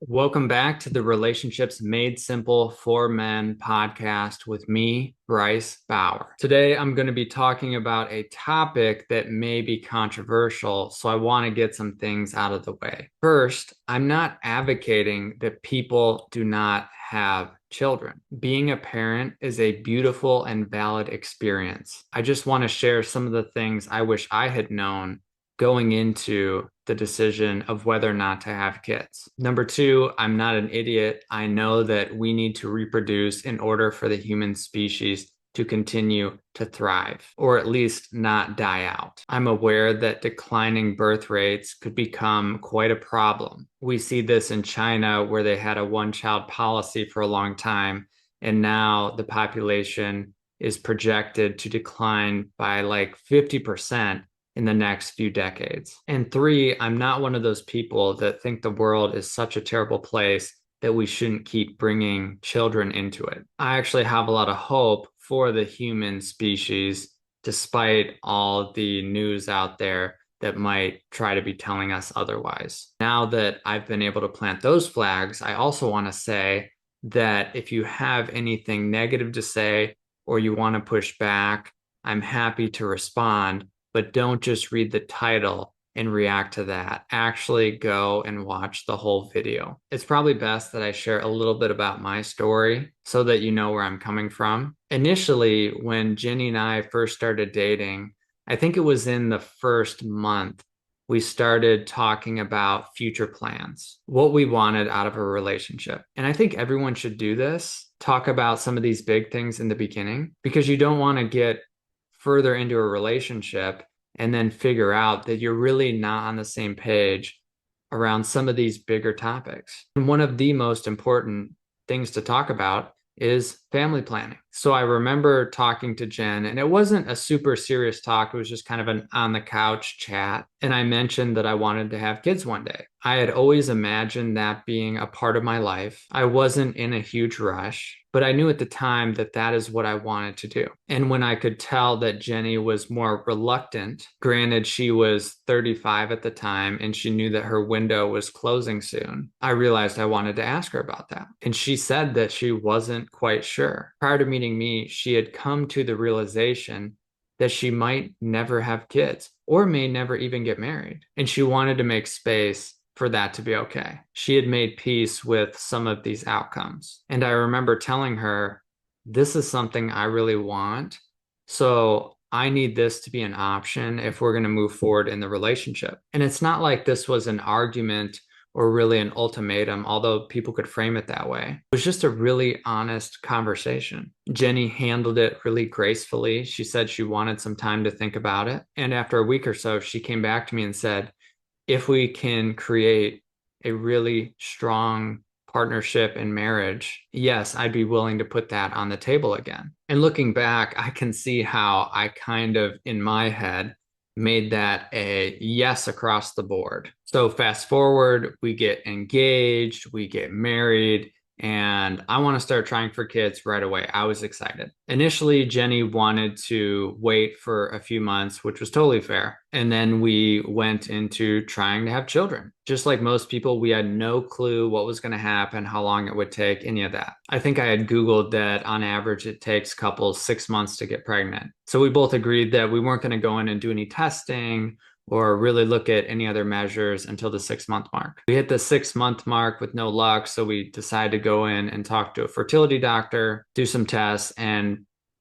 Welcome back to the Relationships Made Simple for Men podcast with me, Bryce Bauer. Today, I'm going to be talking about a topic that may be controversial, so I want to get some things out of the way. First, I'm not advocating that people do not have children. Being a parent is a beautiful and valid experience. I just want to share some of the things I wish I had known going into the decision of whether or not to have kids. Number two, I'm not an idiot. I know that we need to reproduce in order for the human species to continue to thrive, or at least not die out. I'm aware that declining birth rates could become quite a problem. We see this in China, where they had a one-child policy for a long time, and now the population is projected to decline by like 50% in the next few decades. And three, I'm not one of those people that think the world is such a terrible place that we shouldn't keep bringing children into it. I actually have a lot of hope for the human species, despite all the news out there that might try to be telling us otherwise. Now that I've been able to plant those flags, I also want to say that if you have anything negative to say or you want to push back, I'm happy to respond, but don't just read the title and react to that. Actually go and watch the whole video. It's probably best that I share a little bit about my story so that you know where I'm coming from. Initially, when Jenny and I first started dating, I think it was in the first month, we started talking about future plans, what we wanted out of a relationship. And I think everyone should do this, talk about some of these big things in the beginning, because you don't want to get further into a relationship and then figure out that you're really not on the same page around some of these bigger topics. And one of the most important things to talk about is family planning. So I remember talking to Jen, and it wasn't a super serious talk. It was just kind of an on the couch chat. And I mentioned that I wanted to have kids one day. I had always imagined that being a part of my life. I wasn't in a huge rush, but I knew at the time that that is what I wanted to do. And when I could tell that Jenny was more reluctant, granted, she was 35 at the time and she knew that her window was closing soon, I realized I wanted to ask her about that. And she said that she wasn't quite sure. Prior to meeting me, she had come to the realization that she might never have kids or may never even get married. And she wanted to make space for that to be okay. She had made peace with some of these outcomes. And I remember telling her, this is something I really want. So I need this to be an option if we're going to move forward in the relationship. And it's not like this was an argument or really an ultimatum, although people could frame it that way. It was just a really honest conversation. Jenny handled it really gracefully. She said she wanted some time to think about it. And after a week or so, she came back to me and said, if we can create a really strong partnership and marriage, yes, I'd be willing to put that on the table again. And looking back, I can see how I kind of, in my head, made that a yes across the board. So fast forward, we get engaged, we get married, and I want to start trying for kids right away. I was excited. Initially, Jenny wanted to wait for a few months, which was totally fair. And then we went into trying to have children. Just like most people, we had no clue what was going to happen, how long it would take, any of that. I think I had Googled that on average, it takes couples 6 months to get pregnant. So we both agreed that we weren't going to go in and do any testing or really look at any other measures until the 6 month mark. We hit the 6 month mark with no luck, so we decided to go in and talk to a fertility doctor, do some tests, and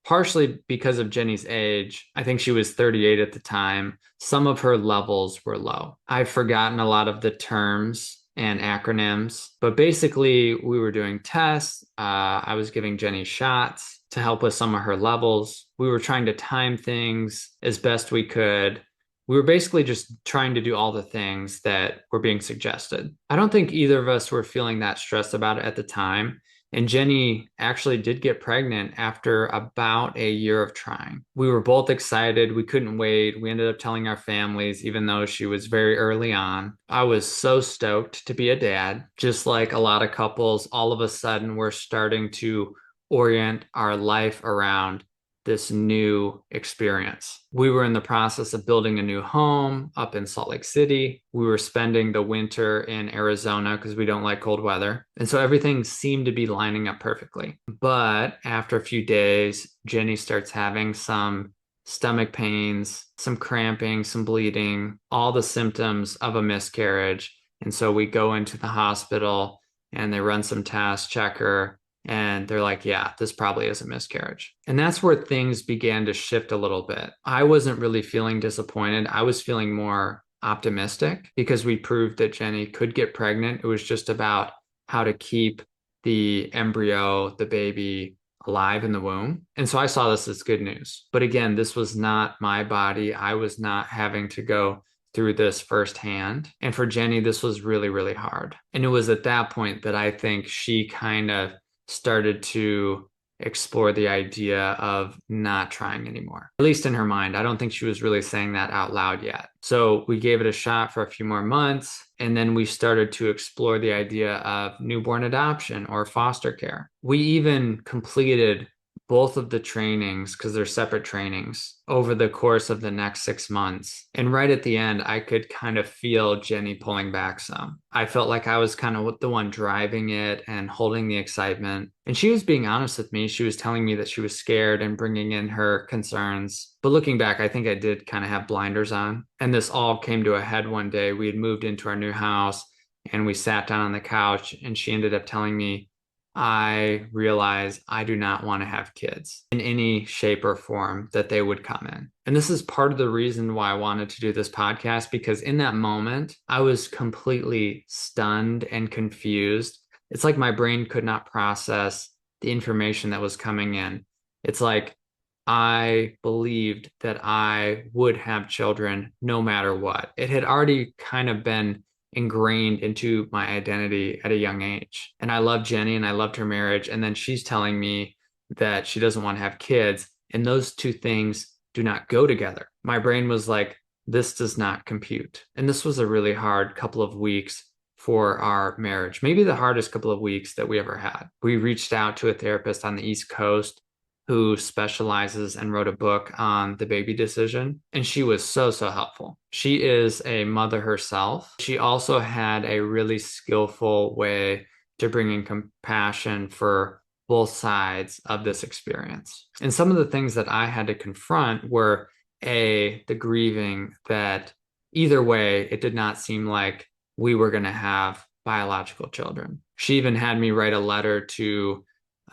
partially because of Jenny's age, I think she was 38 at the time, some of her levels were low. I've forgotten a lot of the terms and acronyms, but basically we were doing tests. I was giving Jenny shots to help with some of her levels. We were trying to time things as best we could. We were basically just trying to do all the things that were being suggested. I don't think either of us were feeling that stressed about it at the time. And Jenny actually did get pregnant after about a year of trying. We were both excited. We couldn't wait. We ended up telling our families, even though she was very early on. I was so stoked to be a dad. Just like a lot of couples, all of a sudden we're starting to orient our life around this new experience. We were in the process of building a new home up in Salt Lake City. We were spending the winter in Arizona because we don't like cold weather. And so everything seemed to be lining up perfectly. But after a few days, Jenny starts having some stomach pains, some cramping, some bleeding, all the symptoms of a miscarriage. And so we go into the hospital and they run some tests, check her, and they're like, yeah, this probably is a miscarriage. And that's where things began to shift a little bit. I wasn't really feeling disappointed. I was feeling more optimistic because we proved that Jenny could get pregnant. It was just about how to keep the embryo, the baby, alive in the womb. And so I saw this as good news. But again, this was not my body. I was not having to go through this firsthand. And for Jenny, this was really, really hard. And it was at that point that I think she kind of started to explore the idea of not trying anymore, at least in her mind. I don't think she was really saying that out loud yet. So we gave it a shot for a few more months, and then we started to explore the idea of newborn adoption or foster care. We even completed both of the trainings, because they're separate trainings, over the course of the next 6 months. And right at the end, I could kind of feel Jenny pulling back some. I felt like I was kind of the one driving it and holding the excitement. And she was being honest with me. She was telling me that she was scared and bringing in her concerns. But looking back, I think I did kind of have blinders on. And this all came to a head one day. We had moved into our new house and we sat down on the couch, and she ended up telling me, I realize I do not want to have kids in any shape or form that they would come in. And this is part of the reason why I wanted to do this podcast, because in that moment, I was completely stunned and confused. It's like my brain could not process the information that was coming in. It's like I believed that I would have children no matter what. It had already kind of been ingrained into my identity at a young age. And I loved Jenny and I loved her marriage. And then she's telling me that she doesn't want to have kids. And those two things do not go together. My brain was like, this does not compute. And this was a really hard couple of weeks for our marriage, maybe the hardest couple of weeks that we ever had. We reached out to a therapist on the East Coast who specializes and wrote a book on the baby decision. And she was so, so helpful. She is a mother herself. She also had a really skillful way to bring in compassion for both sides of this experience. And some of the things that I had to confront were the grieving that either way, it did not seem like we were going to have biological children. She even had me write a letter to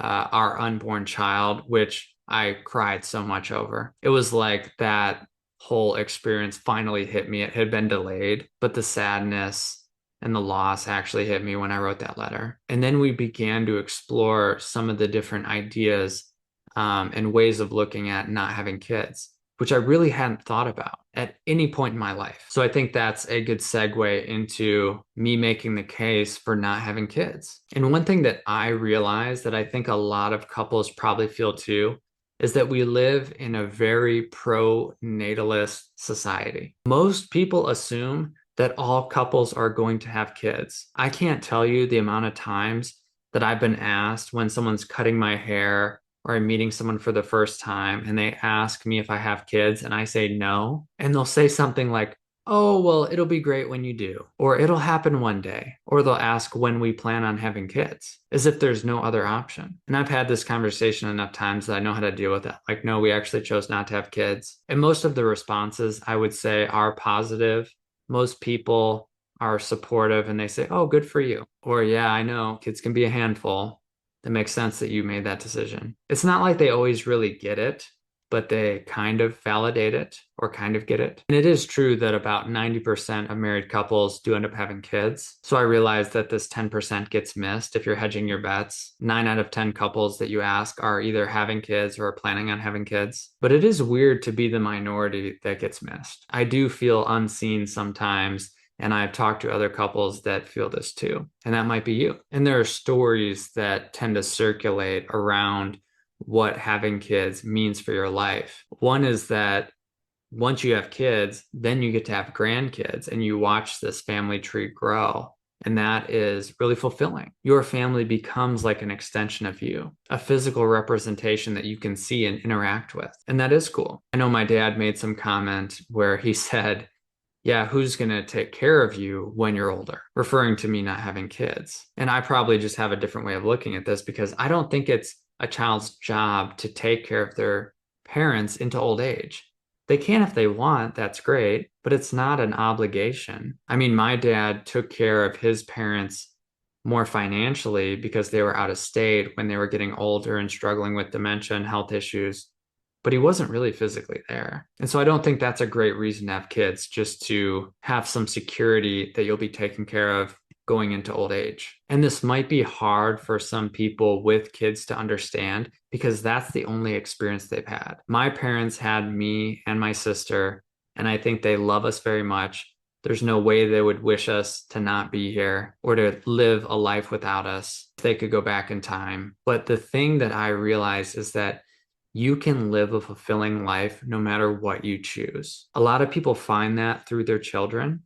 our unborn child, which I cried so much over. It was like that whole experience finally hit me. It had been delayed, but the sadness and the loss actually hit me when I wrote that letter. And then we began to explore some of the different ideas and ways of looking at not having kids, which I really hadn't thought about at any point in my life. So I think that's a good segue into me making the case for not having kids. And one thing that I realized that I think a lot of couples probably feel too is that we live in a very pro-natalist society. Most people assume that all couples are going to have kids. I can't tell you the amount of times that I've been asked when someone's cutting my hair or I'm meeting someone for the first time and they ask me if I have kids and I say no, and they'll say something like, oh, well, it'll be great when you do, or it'll happen one day, or they'll ask when we plan on having kids, as if there's no other option. And I've had this conversation enough times that I know how to deal with it. Like, no, we actually chose not to have kids. And most of the responses, I would say, are positive. Most people are supportive and they say, oh, good for you. Or, yeah, I know kids can be a handful. It makes sense that you made that decision. It's not like they always really get it, but they kind of validate it or kind of get it. And it is true that about 90% of married couples do end up having kids. So I realize that this 10% gets missed if you're hedging your bets. 9 out of 10 couples that you ask are either having kids or are planning on having kids. But it is weird to be the minority that gets missed. I do feel unseen sometimes. And I've talked to other couples that feel this too. And that might be you. And there are stories that tend to circulate around what having kids means for your life. One is that once you have kids, then you get to have grandkids and you watch this family tree grow. And that is really fulfilling. Your family becomes like an extension of you, a physical representation that you can see and interact with. And that is cool. I know my dad made some comment where he said, yeah, who's going to take care of you when you're older? Referring to me not having kids. And I probably just have a different way of looking at this because I don't think it's a child's job to take care of their parents into old age. They can if they want, that's great, but it's not an obligation. I mean, my dad took care of his parents more financially because they were out of state when they were getting older and struggling with dementia and health issues, but he wasn't really physically there. And so I don't think that's a great reason to have kids, just to have some security that you'll be taken care of going into old age. And this might be hard for some people with kids to understand because that's the only experience they've had. My parents had me and my sister, and I think they love us very much. There's no way they would wish us to not be here or to live a life without us if they could go back in time. But the thing that I realize is that you can live a fulfilling life no matter what you choose. A lot of people find that through their children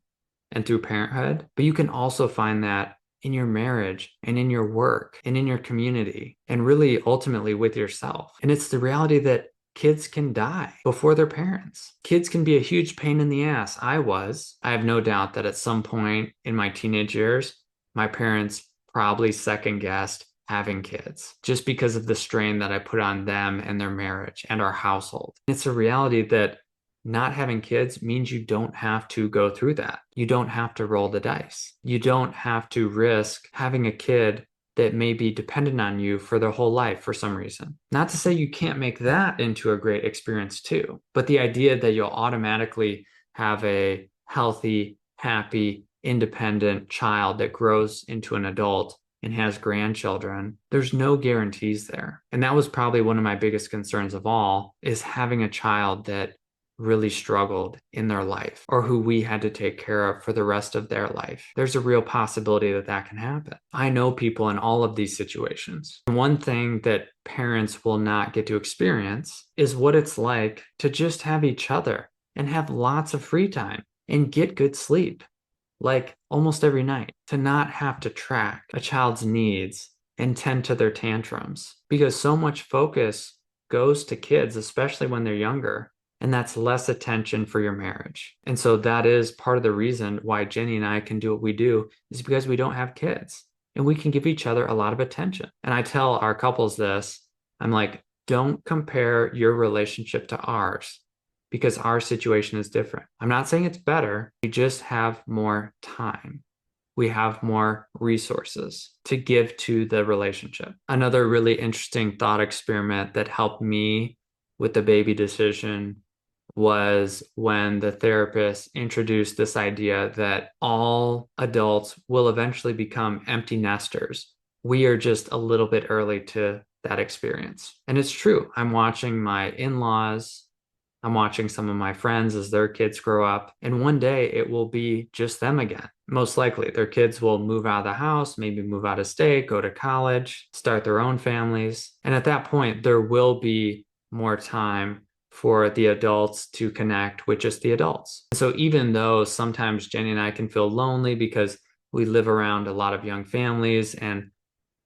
and through parenthood, but you can also find that in your marriage and in your work and in your community and really ultimately with yourself. And it's the reality that kids can die before their parents. Kids can be a huge pain in the ass. I have no doubt that at some point in my teenage years, my parents probably second guessed having kids just because of the strain that I put on them and their marriage and our household. It's a reality that not having kids means you don't have to go through that. You don't have to roll the dice. You don't have to risk having a kid that may be dependent on you for their whole life for some reason. Not to say you can't make that into a great experience too, but the idea that you'll automatically have a healthy, happy, independent child that grows into an adult and has grandchildren, there's no guarantees there. And that was probably one of my biggest concerns of all, is having a child that really struggled in their life or who we had to take care of for the rest of their life. There's a real possibility that that can happen. I know people in all of these situations. One thing that parents will not get to experience is what it's like to just have each other and have lots of free time and get good sleep, like almost every night, to not have to track a child's needs and tend to their tantrums, because so much focus goes to kids, especially when they're younger, and that's less attention for your marriage. And so that is part of the reason why Jenny and I can do what we do, is because we don't have kids and we can give each other a lot of attention. And I tell our couples this, I'm like, don't compare your relationship to ours because our situation is different. I'm not saying it's better. We just have more time. We have more resources to give to the relationship. Another really interesting thought experiment that helped me with the baby decision was when the therapist introduced this idea that all adults will eventually become empty nesters. We are just a little bit early to that experience. And it's true. I'm watching my in-laws, I'm watching some of my friends as their kids grow up, and one day it will be just them again. Most likely, their kids will move out of the house, maybe move out of state, go to college, start their own families. And at that point, there will be more time for the adults to connect with just the adults. So even though sometimes Jenny and I can feel lonely because we live around a lot of young families and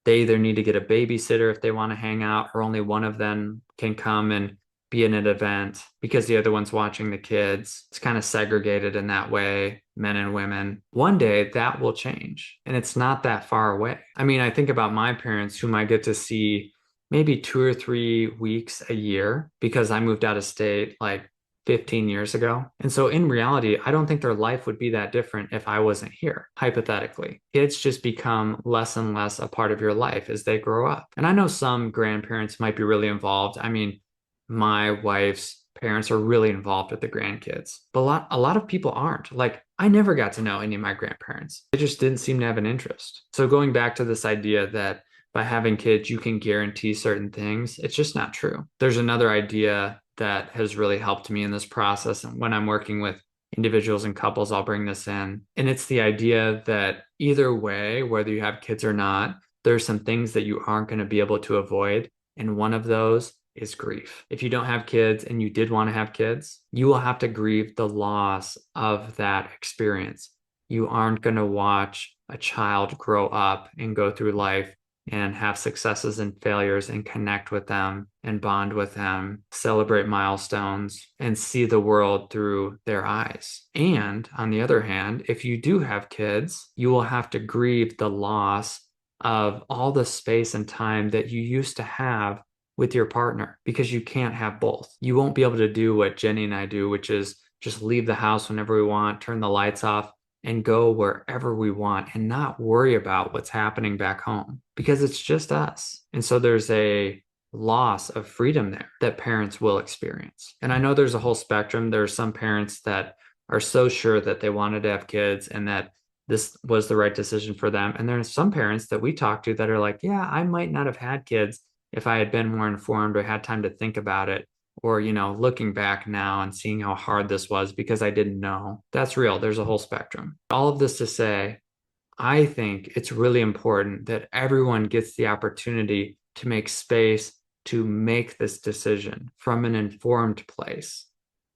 they either need to get a babysitter if they want to hang out, or only one of them can come and be in an event because the other one's watching the kids. It's kind of segregated in that way, men and women. One day that will change, and it's not that far away. I mean, I think about my parents, whom I get to see maybe 2 or 3 weeks a year because I moved out of state like 15 years ago. And so in reality, I don't think their life would be that different if I wasn't here, hypothetically. Kids just become less and less a part of your life as they grow up. And I know some grandparents might be really involved. I mean, my wife's parents are really involved with the grandkids, but a lot of people aren't. Like, I never got to know any of my grandparents. They just didn't seem to have an interest. So going back to this idea that by having kids, you can guarantee certain things, it's just not true. There's another idea that has really helped me in this process. And when I'm working with individuals and couples, I'll bring this in. And it's the idea that either way, whether you have kids or not, there's some things that you aren't going to be able to avoid. And one of those is grief. If you don't have kids and you did want to have kids, you will have to grieve the loss of that experience. You aren't going to watch a child grow up and go through life and have successes and failures and connect with them and bond with them, celebrate milestones, and see the world through their eyes. And on the other hand, if you do have kids, you will have to grieve the loss of all the space and time that you used to have with your partner because you can't have both. You won't be able to do what Jenny and I do, which is just leave the house whenever we want, turn the lights off, and go wherever we want and not worry about what's happening back home because it's just us. And so there's a loss of freedom there that parents will experience. And I know there's a whole spectrum. There are some parents that are so sure that they wanted to have kids and that this was the right decision for them. And there are some parents that we talk to that are like, yeah, I might not have had kids if I had been more informed or had time to think about it, or looking back now and seeing how hard this was because I didn't know. That's real. There's a whole spectrum. All of this to say, I think it's really important that everyone gets the opportunity to make space to make this decision from an informed place,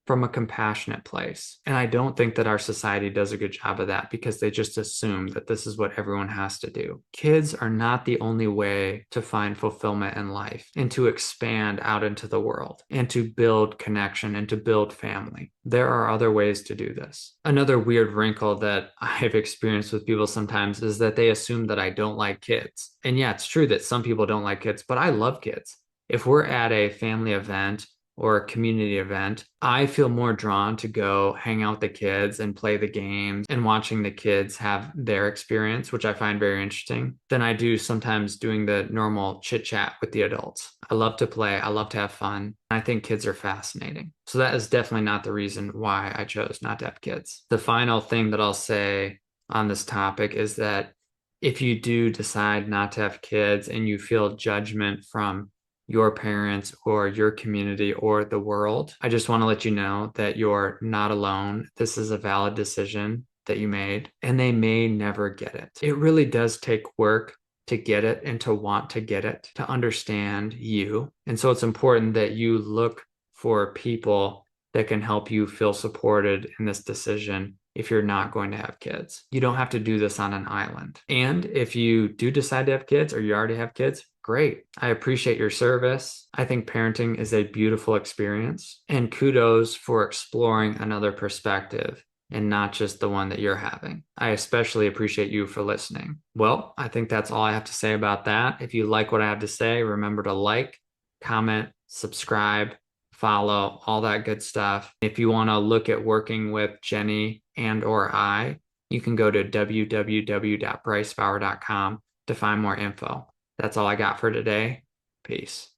from a compassionate place. And I don't think that our society does a good job of that because they just assume that this is what everyone has to do. Kids are not the only way to find fulfillment in life and to expand out into the world and to build connection and to build family. There are other ways to do this. Another weird wrinkle that I've experienced with people sometimes is that they assume that I don't like kids. And yeah, it's true that some people don't like kids, but I love kids. If we're at a family event or a community event, I feel more drawn to go hang out with the kids and play the games and watching the kids have their experience, which I find very interesting, than I do sometimes doing the normal chit chat with the adults. I love to play. I love to have fun. I think kids are fascinating. So that is definitely not the reason why I chose not to have kids. The final thing that I'll say on this topic is that if you do decide not to have kids and you feel judgment from your parents or your community or the world, I just want to let you know that you're not alone. This is a valid decision that you made, and they may never get it. It really does take work to get it and to want to get it, to understand you. And so it's important that you look for people that can help you feel supported in this decision if you're not going to have kids. You don't have to do this on an island. And if you do decide to have kids or you already have kids, great. I appreciate your service. I think parenting is a beautiful experience, and kudos for exploring another perspective and not just the one that you're having. I especially appreciate you for listening. Well, I think that's all I have to say about that. If you like what I have to say, remember to like, comment, subscribe, follow, all that good stuff. If you want to look at working with Jenny and or I, you can go to www.brycebauer.com to find more info. That's all I got for today. Peace.